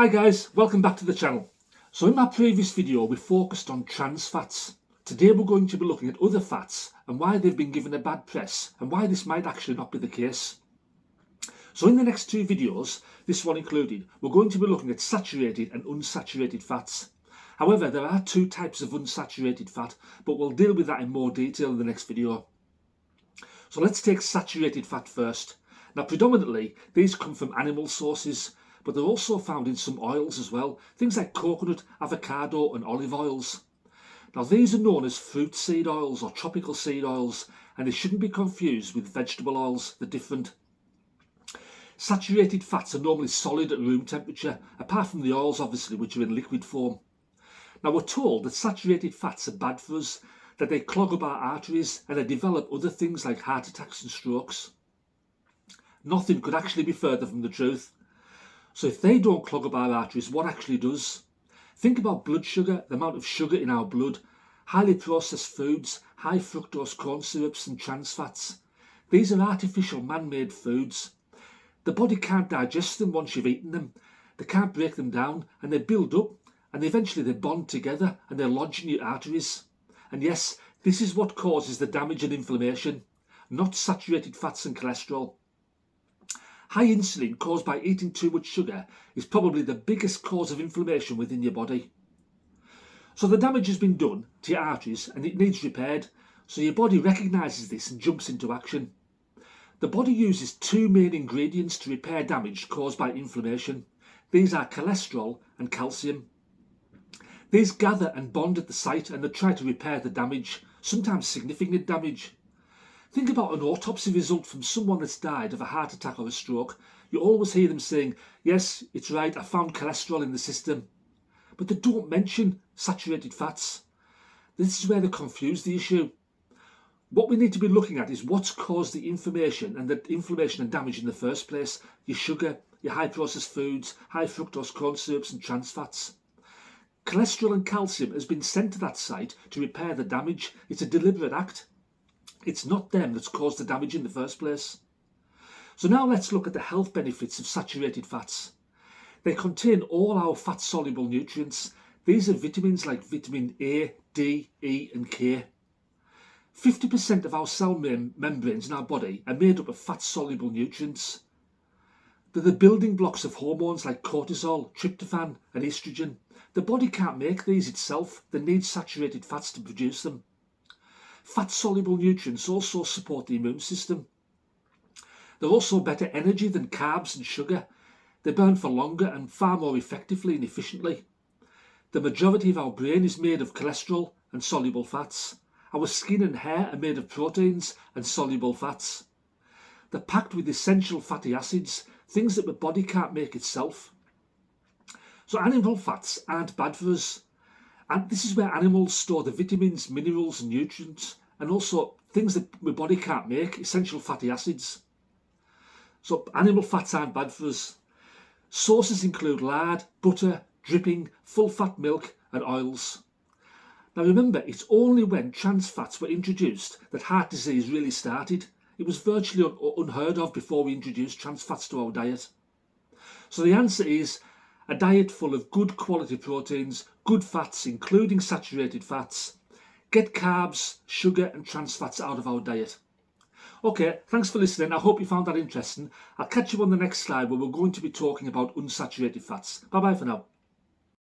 Hi guys, welcome back to the channel. So in my previous video we focused on trans fats. Today we're going to be looking at other fats and why they've been given a bad press and why this might actually not be the case. So in the next two videos, this one included, we're going to be looking at saturated and unsaturated fats. However, there are two types of unsaturated fat, but we'll deal with that in more detail in the next video. So let's take saturated fat first. Now predominantly these come from animal sources, but they're also found in some oils as well, things like coconut, avocado and olive oils. Now these are known as fruit seed oils or tropical seed oils, and they shouldn't be confused with vegetable oils. They're different. Saturated fats are normally solid at room temperature, apart from the oils obviously, which are in liquid form. Now we're told that saturated fats are bad for us, that they clog up our arteries and they develop other things like heart attacks and strokes. Nothing could actually be further from the truth. So if they don't clog up our arteries, what actually does? Think about blood sugar, the amount of sugar in our blood, highly processed foods, high fructose corn syrups and trans fats. These are artificial man-made foods. The body can't digest them once you've eaten them. They can't break them down and they build up and eventually they bond together and they lodge in your arteries. And yes, this is what causes the damage and inflammation, not saturated fats and cholesterol. High insulin caused by eating too much sugar is probably the biggest cause of inflammation within your body. So the damage has been done to your arteries and it needs repaired, so your body recognises this and jumps into action. The body uses two main ingredients to repair damage caused by inflammation. These are cholesterol and calcium. These gather and bond at the site and they try to repair the damage, sometimes significant damage. Think about an autopsy result from someone that's died of a heart attack or a stroke. You always hear them saying, yes, it's right, I found cholesterol in the system. But they don't mention saturated fats. This is where they confuse the issue. What we need to be looking at is what's caused the inflammation and damage in the first place. Your sugar, your high processed foods, high fructose corn syrups and trans fats. Cholesterol and calcium has been sent to that site to repair the damage. It's a deliberate act. It's not them that's caused the damage in the first place. So now let's look at the health benefits of saturated fats. They contain all our fat-soluble nutrients. These are vitamins like vitamin A, D, E and K. 50% of our cell membranes in our body are made up of fat-soluble nutrients. They're the building blocks of hormones like cortisol, tryptophan and estrogen. The body can't make these itself. They need saturated fats to produce them. Fat-soluble nutrients also support the immune system. They're also better energy than carbs and sugar. They burn for longer and far more effectively and efficiently. The majority of our brain is made of cholesterol and soluble fats. Our skin and hair are made of proteins and soluble fats. They're packed with essential fatty acids, things that the body can't make itself. So animal fats aren't bad for us. And this is where animals store the vitamins, minerals and nutrients, and also things that the body can't make, essential fatty acids. So animal fats aren't bad for us. Sources include lard, butter, dripping, full fat milk and oils. Now remember, it's only when trans fats were introduced that heart disease really started. It was virtually unheard of before we introduced trans fats to our diet. So the answer is a diet full of good quality proteins, good fats including saturated fats. Get carbs, sugar and trans fats out of our diet. Okay, thanks for listening. I hope you found that interesting. I'll catch you on the next slide where we're going to be talking about unsaturated fats. Bye bye for now.